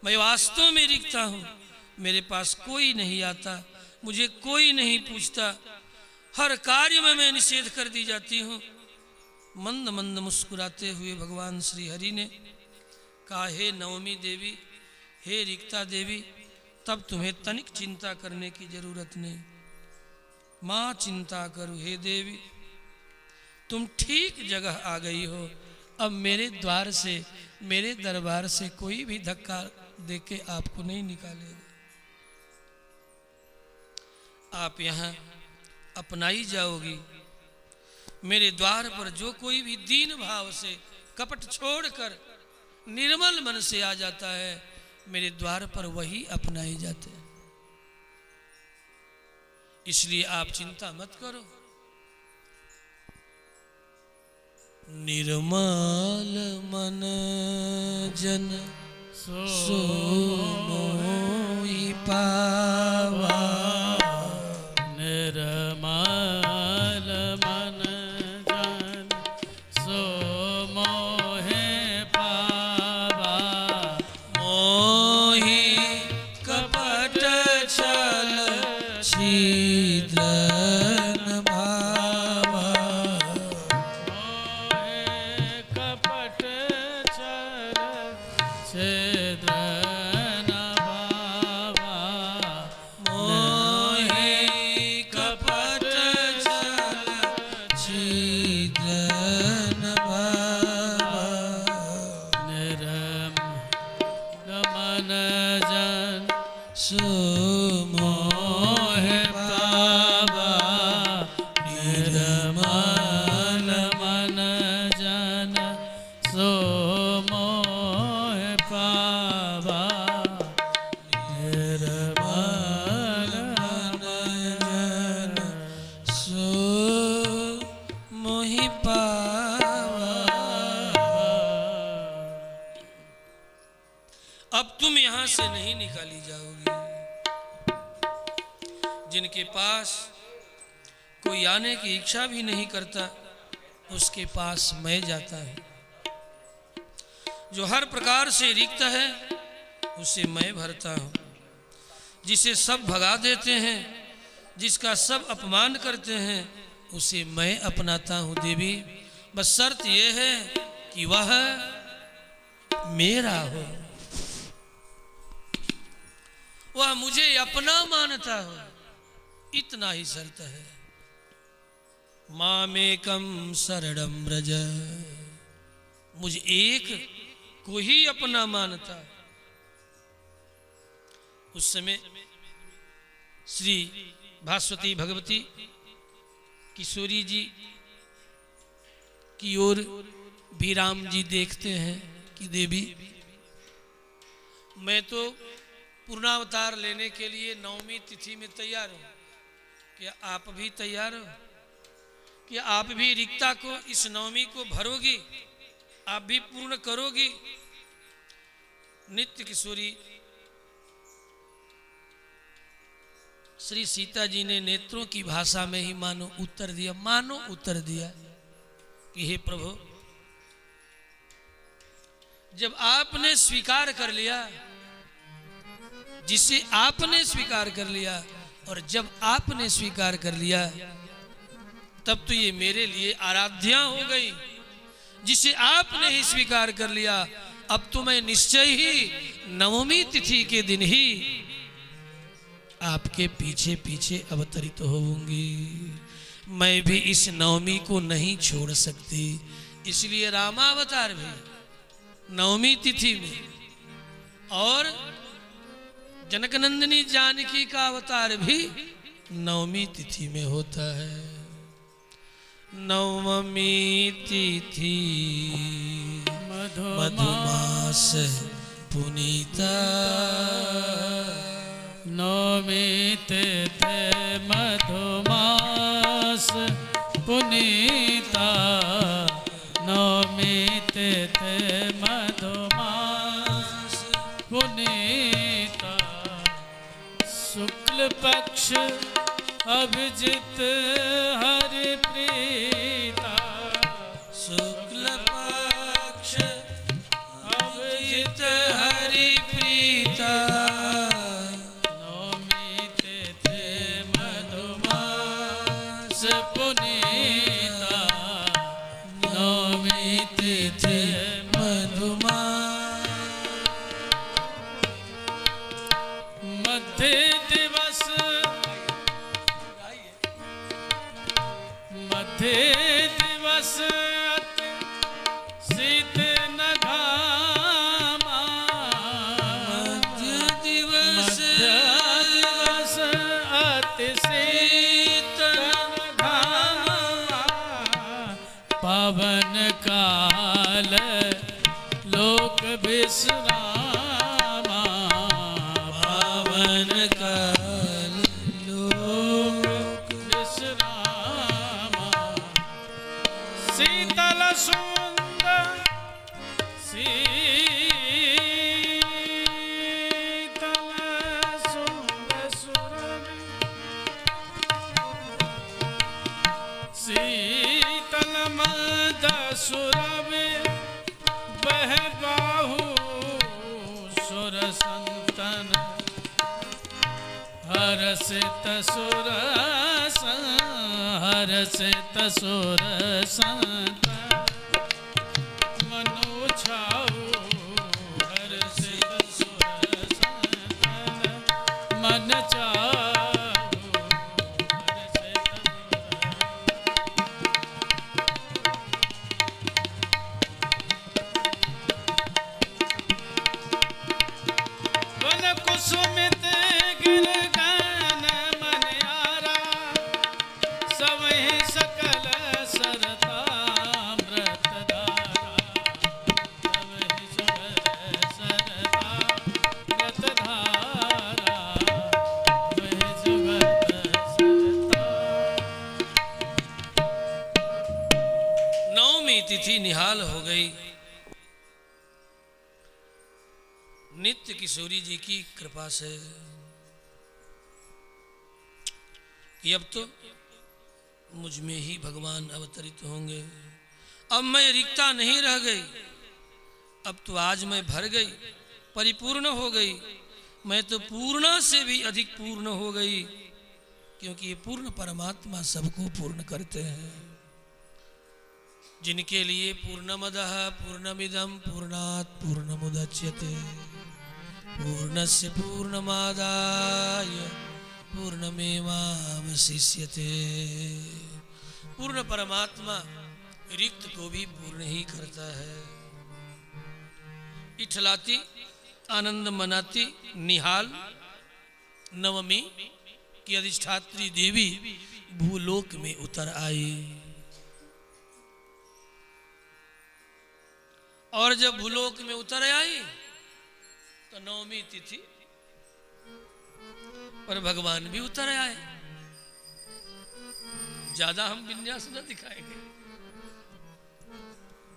मैं वास्तव में रिक्ता हूँ, मेरे पास कोई नहीं आता, मुझे कोई नहीं पूछता, हर कार्य में मैं निषेध कर दी जाती हूँ। मंद मंद मुस्कुराते हुए भगवान श्री हरि ने कहा, हे नवमी देवी, हे रिक्ता देवी, तब तुम्हें तनिक चिंता करने की जरूरत नहीं। माँ चिंता करो हे देवी, तुम ठीक जगह आ गई हो। अब मेरे द्वार से, मेरे दरबार से कोई भी धक्का देके आपको नहीं निकालेगा। आप यहाँ अपनाई जाओगी। मेरे द्वार पर जो कोई भी दीन भाव से, कपट छोड़कर निर्मल मन से आ जाता है, मेरे द्वार पर वही अपनाए जाते हैं। इसलिए आप चिंता मत करो। निर्मल मन जन सो मोहि पावा, निर्मल मन जन सो मोहे पावा, मोहि कपट छल छिद्र से नहीं निकाली जाओगी। जिनके पास कोई आने की इच्छा भी नहीं करता, उसके पास मैं जाता है। जो हर प्रकार से रिक्त है, उसे मैं भरता हूँ। जिसे सब भगा देते हैं, जिसका सब अपमान करते हैं, उसे मैं अपनाता हूँ देवी। बस शर्त यह है कि वह मेरा हो, वह मुझे अपना मानता हो, इतना ही शर्त है। मामेकम शरणम व्रज, मुझ एक को ही अपना मानता। उस समय श्री भास्वती भगवती किशोरी जी की ओर भी राम जी देखते हैं कि देवी, मैं तो पूर्णावतार लेने के लिए नवमी तिथि में तैयार हूं। क्या आप भी तैयार हो? क्या आप भी रिक्ता को इस नवमी को भरोगी? आप भी पूर्ण करोगी? नित्य किशोरी श्री सीता जी ने नेत्रों की भाषा में ही मानो उत्तर दिया कि हे प्रभु, जब आपने स्वीकार कर लिया, जिसे आपने स्वीकार कर लिया, और जब आपने स्वीकार कर लिया, तब तो ये मेरे लिए आराध्या हो गई। जिसे आपने ही स्वीकार कर लिया, अब तो मैं निश्चय ही नवमी तिथि के दिन ही आपके पीछे पीछे अवतरित होऊंगी। मैं भी इस नवमी को नहीं छोड़ सकती। इसलिए रामावतार भी नवमी तिथि में, और जनकनंदिनी जानकी का अवतार भी नवमी तिथि में होता है। नवमी तिथि मधुमास पुनीता, नवमी तिथि मधुमास पुनीता, नवमी तिथि मधुमास पुनीता, शुक्ल पक्ष अभिजित हरि प्रीता, शुक्ल पक्ष अभिजित हरि प्रीता, काल लोक विश्रामा पावन काल लोक विश्रामा शीतल सुंदर शीतल सुंदर सुरभि शीतल मद सुरभि बह बाहु सुर संतन हरसित सुर हरसित सुर संतन मनु छाऊ हरसित सुर संतन मन छाऊ हरसित वन कुसुमित गिर गान मन आरा सवहि सकल सरतामृत धारा सवहि सकल सरतामृत धारा वहि जगत सरता। नवमी तिथि निहाल हो गई। नित्य किशोरी जी की कृपा से कि अब तो मुझ में ही भगवान अवतरित होंगे। अब मैं रिक्ता नहीं रह गई, अब तो आज मैं भर गई, परिपूर्ण हो गई। मैं तो पूर्ण से भी अधिक पूर्ण हो गई, क्योंकि ये पूर्ण परमात्मा सबको पूर्ण करते हैं। जिनके लिए पूर्णमदः पूर्णमिदं पूर्णात् पूर्णमुदच्यते पूर्णस्य पूर्णमादाय पूर्णमेवावशिष्यते। पूर्ण परमात्मा रिक्त को भी पूर्ण ही करता है। इठलाती आनंद मनाती निहाल नवमी की अधिष्ठात्री देवी भूलोक में उतर आई। और जब भूलोक में उतर आई तो नवमी तिथि पर भगवान भी उतर आए। ज्यादा हम विन्यास न दिखाएंगे,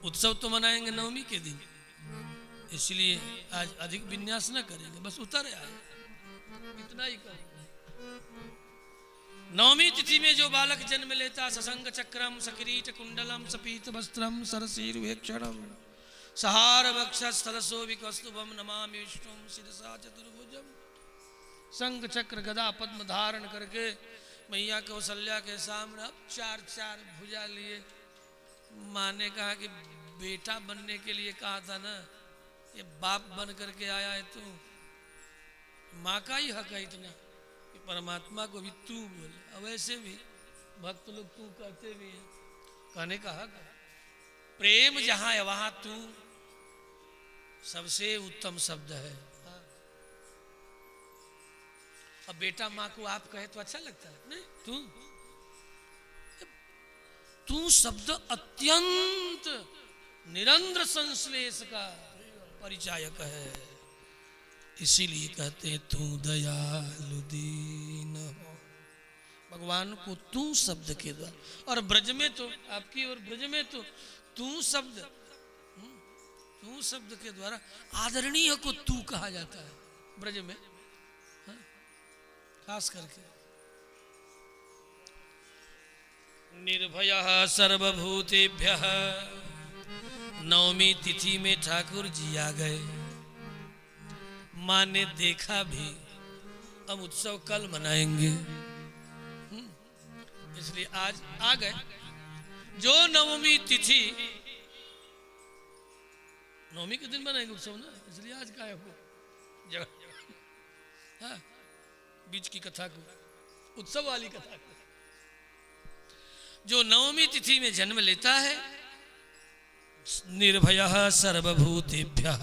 उत्सव तो मनाएंगे नवमी के दिन, इसलिए आज अधिक विन्यास न करेंगे, बस उतर आए इतना ही करेंगे। नवमी तिथि में जो बालक जन्म लेता ससंग चक्रम सकिरीट कुंडलम सपीत वस्त्रम सरसीरुवेक्षणम सहार वक्षस्थलसो विकस्तुभम नमामि विष्णुम शिरसा चतुर्भुजम। संग चक्र गदा पद्म धारण करके मैया कौशल्या के सामने अब चार चार भुजा लिए। माँ ने कहा कि बेटा बनने के लिए कहा था ना, ये बाप बन करके आया है तू। माँ का ही हक है इतना कि परमात्मा को भी तू बोले। अब ऐसे भी भक्त लोग तू कहते भी हैं, कहने का हक है। प्रेम जहां है वहां तू सबसे उत्तम शब्द है। अब बेटा माँ को आप कहे तो अच्छा लगता है नहीं? तू शब्द अत्यंत निरंतर संश्लेष का परिचायक है, इसीलिए कहते हैं तू दयालु दीन हो। भगवान को तू शब्द के द्वारा, और ब्रज में तो आपकी और ब्रज में तो तू शब्द के द्वारा आदरणीय को तू कहा जाता है ब्रज में, खास करके। निर्भयः सर्वभूतेभ्यः। नवमी तिथि में ठाकुर जी आ गए। माँ ने देखा भी, हम उत्सव कल मनाएंगे, इसलिए आज आ गए। जो नवमी तिथि नवमी के दिन मनाएंगे उत्सव ना, इसलिए आज का है वो जगह हाँ, बीच की कथा को, उत्सव वाली कथा को। जो नवमी तिथि में जन्म लेता है, निर्भयः सर्वभूतेभ्यः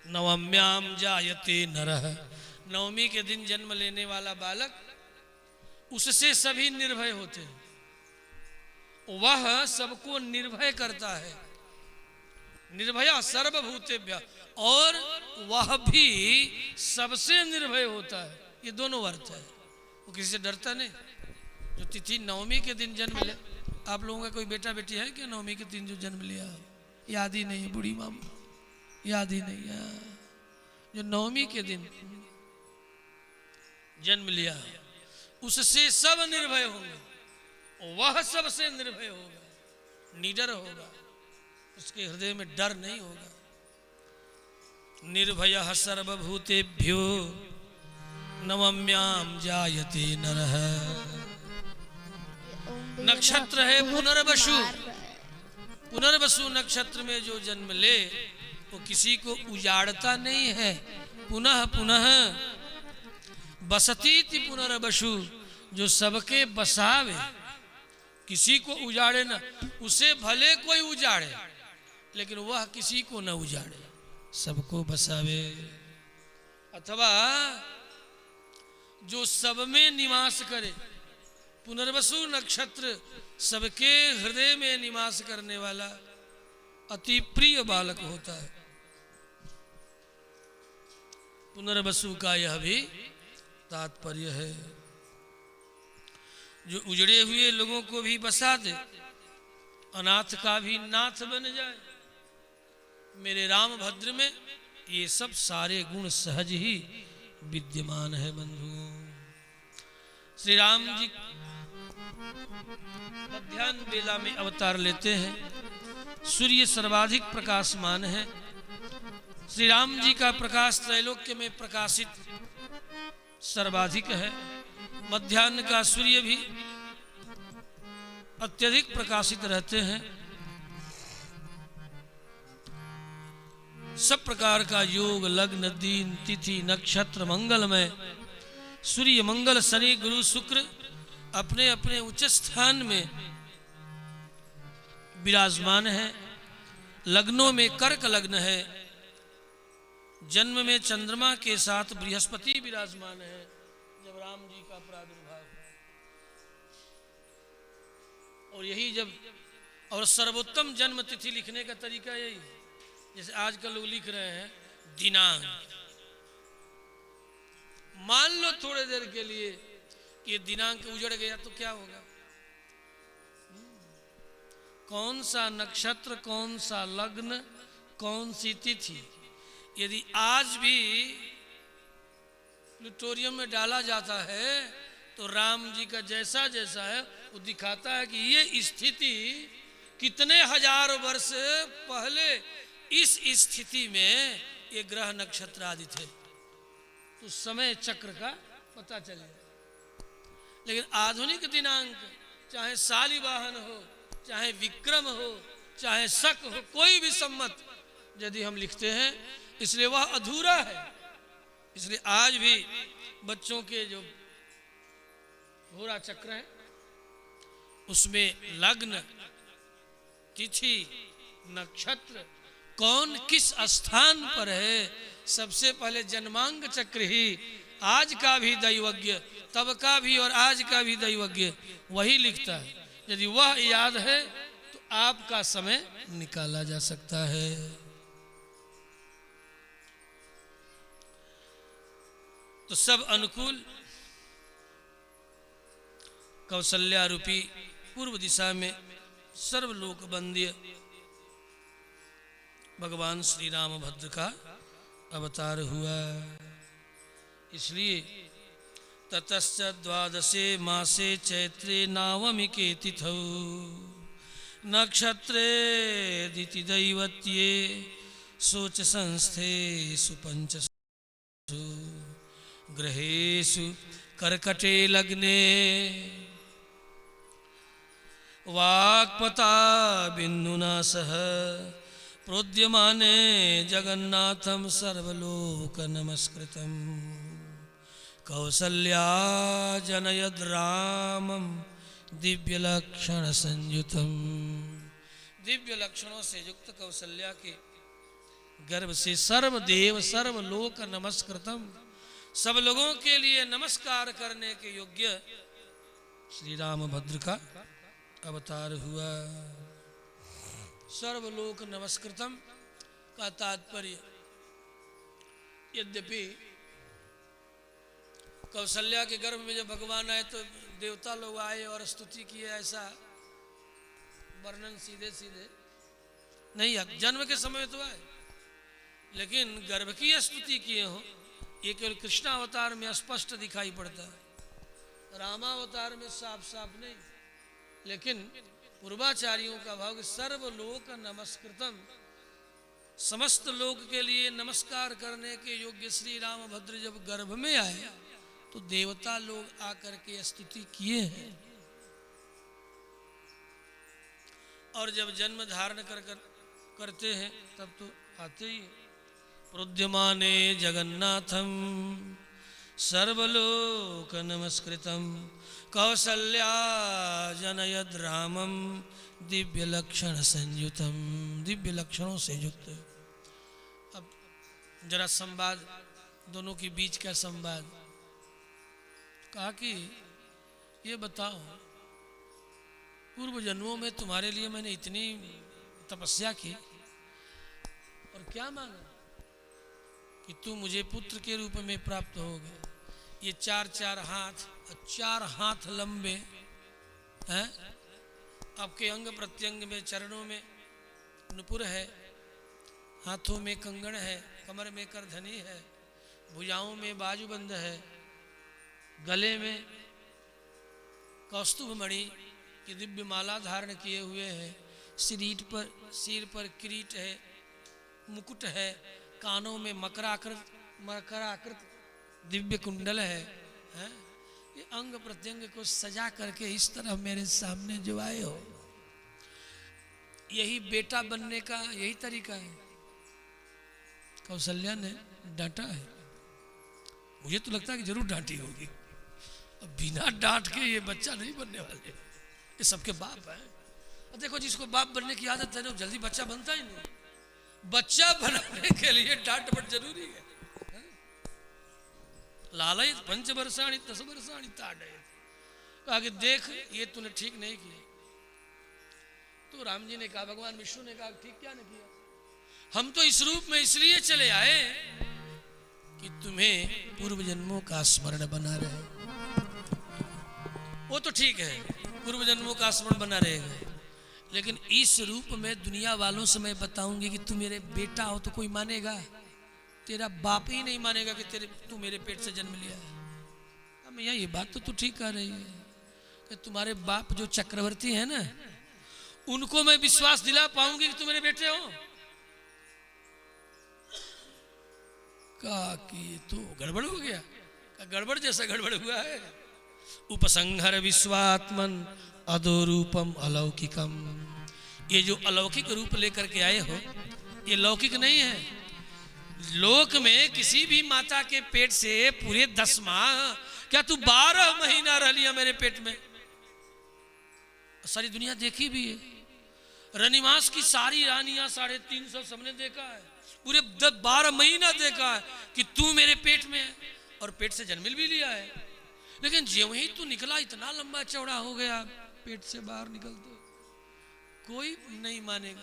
नवम्याम जायते नरः। नवमी के दिन जन्म लेने वाला बालक, उससे सभी निर्भय होते हैं। वह सबको निर्भय करता है, निर्भया सर्वभूतेभ्य, और वह भी सबसे निर्भय होता है। ये दोनों अर्थ है। वो किसी से डरता नहीं। जो तिथि नवमी के दिन जन्म ले, आप लोगों का कोई बेटा बेटी है क्या नवमी के दिन जो जन्म लिया? याद ही नहीं है, बूढ़ी माम याद ही नहीं है। जो नवमी के दिन जन्म लिया उससे सब निर्भय होंगे, वह सबसे निर्भय होगा, निडर होगा, उसके हृदय में डर नहीं होगा। निर्भयः सर्वभूतेभ्यो नवम्याम जायते नरः। नक्षत्र है पुनर्वसु, पुनर्वसु नक्षत्र में जो जन्म ले वो किसी को उजाड़ता नहीं है। पुनः पुनः बसतीति पुनर्वसु, जो सबके बसावे, किसी को उजाड़े ना, उसे भले कोई उजाड़े लेकिन वह किसी को न उजाड़े, सबको बसावे। अथवा जो सब में निवास करे, पुनर्वसु नक्षत्र सबके हृदय में निवास करने वाला अति प्रिय बालक होता है। पुनर्वसु का यह भी तात्पर्य है, जो उजड़े हुए लोगों को भी बसा दे, अनाथ का भी नाथ बन जाए। मेरे रामभद्र में ये सब सारे गुण सहज ही विद्यमान है बंधुओं। श्री राम जी मध्याह्न बेला में अवतार लेते हैं। सूर्य सर्वाधिक प्रकाशमान है। श्री राम जी का प्रकाश त्रैलोक्य में प्रकाशित सर्वाधिक है। मध्याह्न का सूर्य भी अत्यधिक प्रकाशित रहते हैं। सब प्रकार का योग, लग्न, दिन, तिथि, नक्षत्र मंगलमय, सूर्य मंगल शनि गुरु शुक्र अपने अपने उच्च स्थान में विराजमान है। लग्नों में कर्क लग्न है, जन्म में चंद्रमा के साथ बृहस्पति विराजमान है। जब राम जी का प्रादुर्भाव, और यही जब, और सर्वोत्तम जन्म तिथि लिखने का तरीका यही, जैसे आजकल लोग लिख रहे हैं दिनांक। मान लो थोड़े देर के लिए कि दिनांक उजड़ गया तो क्या होगा? कौन सा नक्षत्र, कौन सा लग्न, कौन सी तिथि, यदि आज भी प्लूटोरियम में डाला जाता है तो राम जी का जैसा जैसा है वो दिखाता है कि ये स्थिति कितने हजार वर्ष पहले इस स्थिति में ये ग्रह नक्षत्र आदि थे, तो समय चक्र का पता चलेगा। लेकिन आधुनिक दिनांक, चाहे शालिवाहन हो, चाहे विक्रम हो, चाहे शक हो, कोई भी सम्मत यदि हम लिखते हैं, इसलिए वह अधूरा है। इसलिए आज भी बच्चों के जो होरा चक्र है उसमें लग्न, तिथि, नक्षत्र, कौन किस स्थान पर है, सबसे पहले जन्मांक चक्र ही आज का भी दैवज्ञ, तब का भी और आज का भी दैवज्ञ वही लिखता है। यदि वह याद है तो आपका समय निकाला जा सकता है। तो सब अनुकूल कौशल्या रूपी पूर्व दिशा में सर्वलोक वंद्य भगवान श्री रामभद्र का अवतार हुआ। इसलिए ततश्च द्वादशे मासे चैत्रे नवमिके तिथौ नक्षत्रे दिति दैवत्ये शोच संस्थेषु पंचसु ग्रहेषु कर्कटे लग्ने वाक्पता बिन्दुना सह प्रोद्यमाने जगन्नाथं सर्वलोक नमस्कृतं कौसल्या जनयद रामं दिव्य लक्षण संयुतम। दिव्य लक्षणों से युक्त कौशल्या के गर्भ से सर्वदेव सर्वलोक नमस्कृतम, सब लोगों के लिए नमस्कार करने के योग्य श्री रामभद्र का अवतार हुआ। सर्वलोक नमस्कृतम का तात्पर्य, यद्यपि कौशल्या के गर्भ में जब भगवान आए तो देवता लोग आए और स्तुति किए, ऐसा वर्णन सीधे सीधे नहीं है। जन्म के समय तो आए, लेकिन गर्भ की स्तुति किए हो ये केवल कृष्णावतार में स्पष्ट दिखाई पड़ता है, रामावतार में साफ साफ नहीं। लेकिन पूर्वाचार्यों का भाव कि सर्वलोक नमस्कृतम, समस्त लोक के लिए नमस्कार करने के योग्य श्री रामभद्र जब गर्भ में आए तो देवता लोग आकर के स्तुति किए हैं, और जब जन्म धारण करते हैं तब तो आते ही। प्रोद्यमाने जगन्नाथम सर्वलोक नमस्कृतम कौसल्या जनयद रामम दिव्य लक्षण संयुतम, दिव्य लक्षणों से युक्त। अब जरा संवाद, दोनों के बीच का संवाद, कहा कि ये बताओ पूर्व जन्मों में तुम्हारे लिए मैंने इतनी तपस्या की और क्या मांगा कि तू मुझे पुत्र के रूप में प्राप्त हो गए। ये 4 हाथ, 4 हाथ लंबे हैं, आपके अंग प्रत्यंग में, चरणों में नुपुर है, हाथों में कंगन है, कमर में करधनी है, भुजाओं में बाजूबंद है, गले में कौस्तुभ मणि की दिव्य माला धारण किए हुए हैं, सिर पर किरीट है, मुकुट है, कानों में मकराकृत दिव्य कुंडल है, ये अंग प्रत्यंग को सजा करके इस तरह मेरे सामने जो आए हो, यही बेटा बनने का यही तरीका है। कौशल्या ने डांटा है, मुझे तो लगता है कि जरूर डांटी होगी। अब बिना डांट के ये बच्चा नहीं बनने वाले, ये सबके बाप है। और देखो जिसको बाप बनने की आदत है ना, जल्दी बच्चा बनता ही नहीं। बच्चा बनाने के लिए डांट बट जरूरी है। लालयित 5 वर्षाणि 10 वर्षाणि ताड़यित, आगे देख ये तूने ठीक नहीं किया। तो राम जी ने कहा, भगवान विष्णु ने कहा ठीक क्या नहीं किया, हम तो इस रूप में इसलिए चले आए कि तुम्हें पूर्व जन्मों का स्मरण बना रहे। वो तो ठीक है, पूर्व जन्मों का स्मरण बना रहेगा, लेकिन इस रूप में दुनिया वालों से मैं बताऊंगी कि तू मेरे बेटा हो तो कोई मानेगा? तेरा बाप ही नहीं मानेगा कि तू मेरे पेट से जन्म लिया है। मैया ये बात तो तू ठीक कह रही है कि तुम्हारे बाप जो चक्रवर्ती है ना, उनको मैं विश्वास दिला पाऊंगी कि तू मेरे बेटे हो। कहा कि तो गड़बड़ हो गया, गड़बड़ जैसा गड़बड़ हुआ है। उपसंहर विश्वात्मन अधोरूपम अलौकिकम, ये जो अलौकिक रूप लेकर के आए हो ये लौकिक नहीं है। लोक में किसी भी माता के पेट से पूरे 10 माह, क्या तू 12 महीना रह लिया मेरे पेट में? सारी दुनिया देखी भी है, रनिवास की सारी रानियां 350 सबने देखा है, पूरे 12 महीना देखा है कि तू मेरे पेट में है, और पेट से जन्म भी लिया है। लेकिन ज्यों ही तू निकला इतना लंबा चौड़ा हो गया पेट से बाहर निकलते, कोई नहीं मानेगा।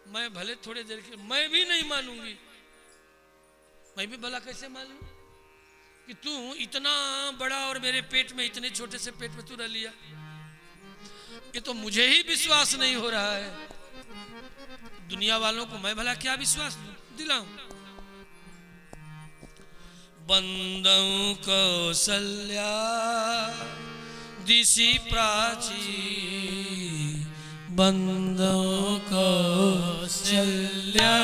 मैं भले थोड़े देर के, मैं भी नहीं मानूंगी। मैं भी भला कैसे मान लूं कि तू इतना बड़ा और मेरे पेट में, इतने छोटे से पेट में तू रह लिया? ये तो मुझे ही विश्वास नहीं हो रहा है। दुनिया वालों को मैं भला क्या विश्वास दिलाऊं? बंदौ कौसल्या दिशि प्राची, बंदौ कौसल्या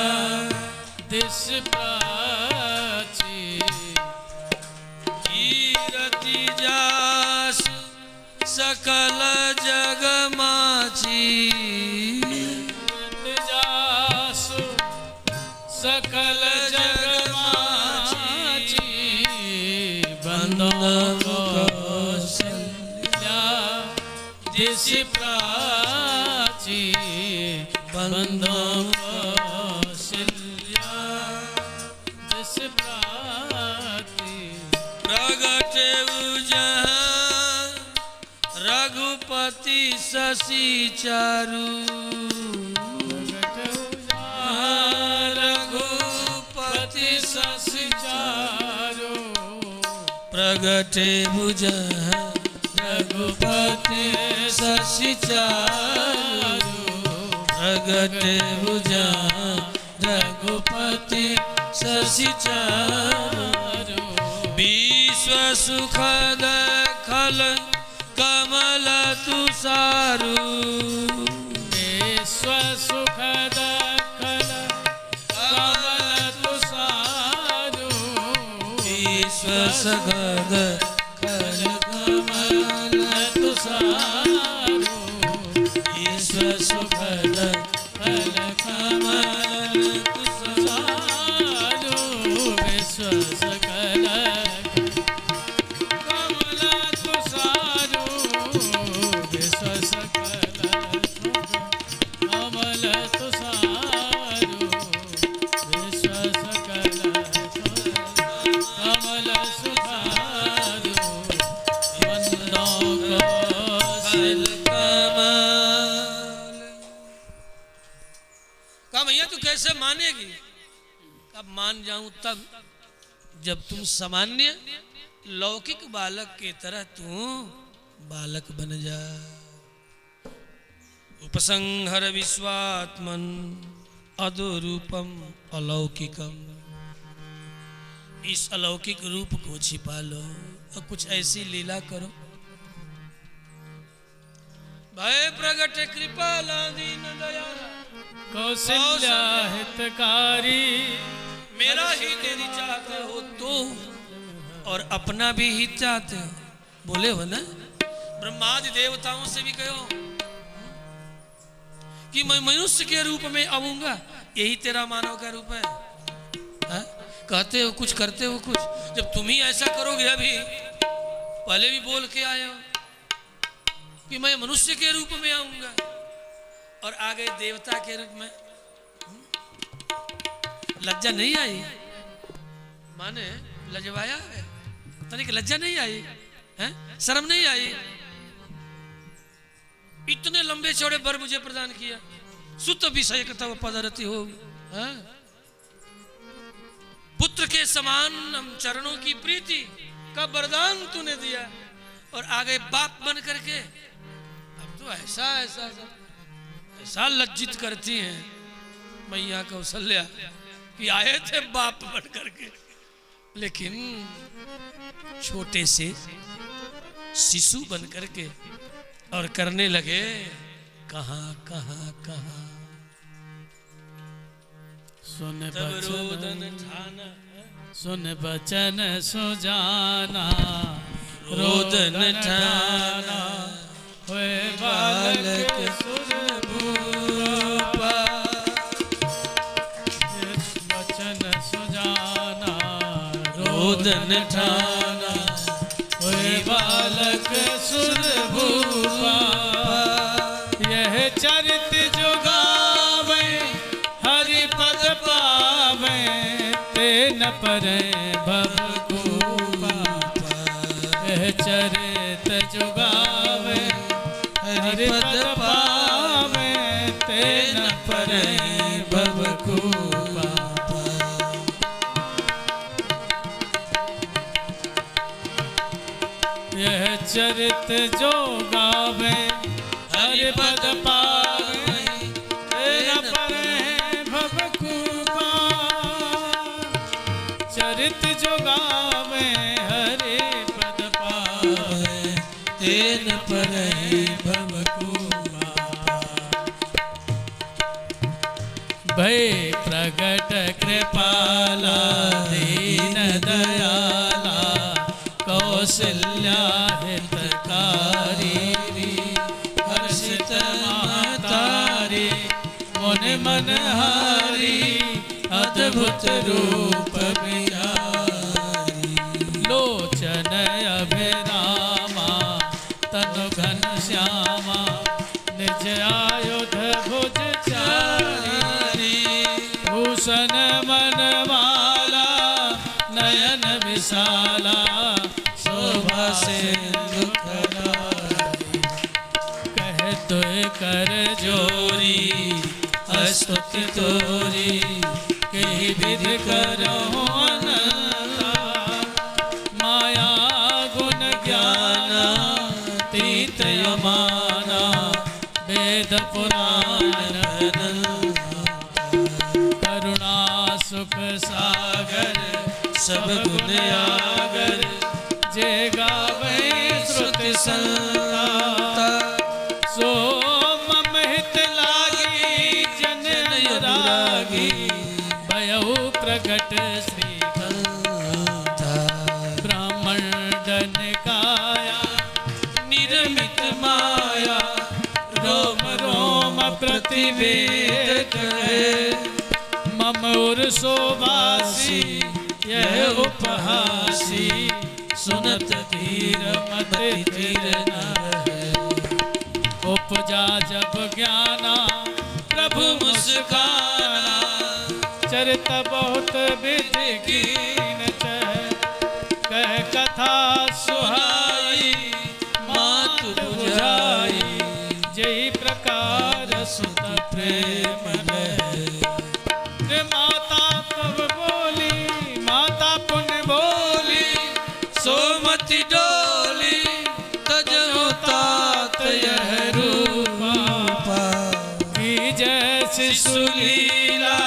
दिशि प्राची, कीरति जास सकल जग माची, जासु सकल जग माची, बंदौ कौसल्या दिशि प्राची, बंदौ कौसल्या दिशि प्राची। प्रगटे जहाँ रघुपति रघुपति शशि चारु रघुपति शशि चारु प्रगटे भुज रघुपति शशि चारु प्रगटे भुज रघुपति शशि चारु विश्व सुखद खल कमल तुषारु विश्व सुखद खल कमल तुषारु विश्व सुखद खल कमल तुषारु विश्व सुखद खल कमल तुषारु विश्व सकल कमल तुषारु विश्व सकल कमल तुषारु विश्व सकल कमल सुधारु वंदो कौशल कहा भैया तू कैसे मानेगी? अब मान जाऊं तब जब तुम सामान्य लौकिक बालक की तरह तू बालक बन जा। उपसंहर विश्वात्मन अधोरूपम अलौकिकम, इस अलौकिक रूप को छिपा लो और कुछ ऐसी लीला करो। भय प्रगट कृपाला दीन दयाला कौशल्या हितकारी मेरा ही देरी चाहते हो तो और अपना भी हित चाहते हो। बोले हो ना ब्रह्मादि देवताओं से भी कहो कि मैं मनुष्य के रूप में आऊंगा, यही तेरा मानव का रूप है। हा? कहते हो कुछ करते हो कुछ। जब तुम ही ऐसा करोगे, अभी पहले भी बोल के आए हो कि मैं मनुष्य के रूप में आऊंगा और आ गए देवता के रूप में। लज्जा नहीं आई? माने लजवाया है तनिक, लज्जा नहीं आई है? शर्म नहीं आई? इतने लंबे चौड़े वर मुझे प्रदान किया, सुत विषय तव पदरति हो। पुत्र के समान चरणों की प्रीति का वरदान तूने दिया और आ गए बाप बन करके। अब तो ऐसा ऐसा ऐसा लज्जित करती हैं मैया कौशल्या कि आए थे बाप बन करके, लेकिन छोटे से शिशु बन करके और करने लगे कहां कहां कहां। सुन तब रोदन बचन ठाना, सुन बचन सुजाना रोदन ठाना हुए बालक सुरभूपा। बचन सुजाना रोदन ठाना हुए बालक सुरभूपा। यह चरित जो गावे हरि पद पावे ते न परे भवकूपा। यह चरित जो गावे हरि पद पावे ते न परे भवकूपा। यह चरित जो गावे हरि पद पावे तेरा परे भवकूपा। चरित जो गावे हरि पद पावे तेन परे भवकूपा। भय प्रगट कृपाला दीन दयाला कौशल्या हितकारी हर्षित महतारी मुनि मनहारी अद्भुत रूप बिहारी। लोचन अभिरामा तनु घन श्यामा निज आयुध भुज चारी। भूषण मनमाला नयन विशाला शोभा सिंधु खरारी। कर जोरी स्तुति तोरी कही विधि करो अनंता माया गुण ज्ञान तीत यमाना वेद पुराण करुणा सुख सागर सब गुण आगर जे गावे श्रुति संता सो मम हित लागी जन अनुरागी भयउ प्रगट श्री ब्राह्मण दन काया निर्मित माया रोम रोम प्रतिवेद मम उर शोभासी यह उपहासी सुनत धीर मत धीर उपजा जब ज्ञाना प्रभु मुस्काना चरित बहुत विधि कीन कह कथा सुहाई मातु बुझाई जय प्रकार सुत प्रेम माता कब बोली माता पुण्य बोली सोमति डोली तजो तात यह रूपा की जैसी सुलीला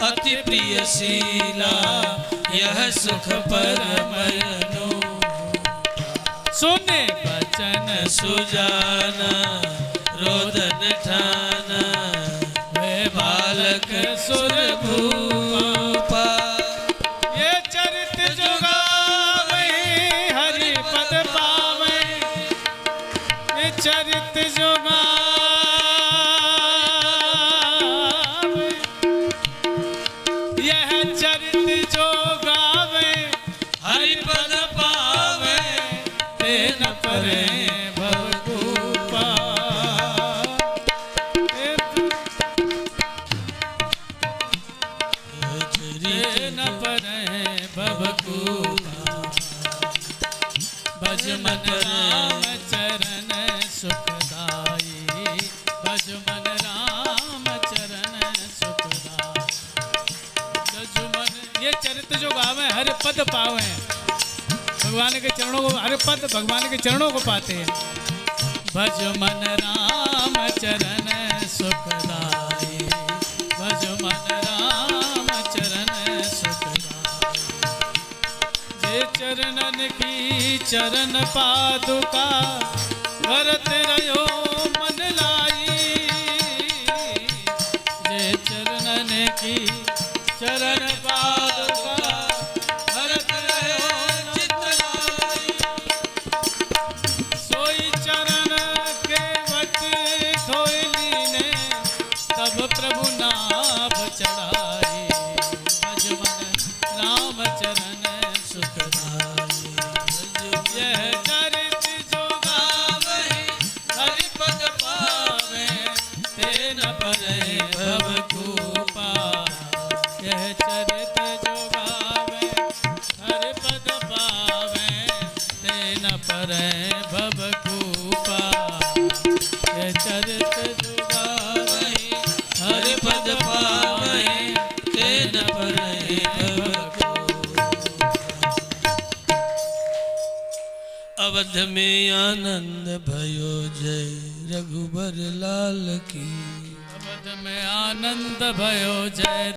अति प्रिय शीला यह सुख परमयनो सुने बचन सुजाना रोदन ठाना वे बालक सुर भूपा ये चरित जो गावे हरि पद पावे ये चरित जो गावे यह चरित जो गावे हरि पद पावे तेन परे भवकूपा तेन परे भवकूपा भज मन राम चरण सुखदाई भज मन राम चरण सुखदाई भज मन ये चरित्र जो गावे हर पद पावे भगवान के चरणों को हर पद भगवान के चरणों को पाते हैं भज मन राम चरण सुखदाई भज मन राम चरण सुखदाई जे चरणन की चरण पादुका भरत रहो मन लाई जे चरणन की चरण पादुका भरत रहो चित लाई सोई चरण के वट धोई लीने तब प्रभु नाभ चढ़ाई भज मन राम चरण सुखदाई यह चरित जो गावे हरि पद पावे तेन परे भवकूपा यह चरित जो गावे हरि पद पावे तेन परे भवकूपा यह चरित जो गावे हरि पद पावे तेन परे भवकूपा अवध में आनंद भयो जय रघुबर लाल की अवध में आनंद भयो जय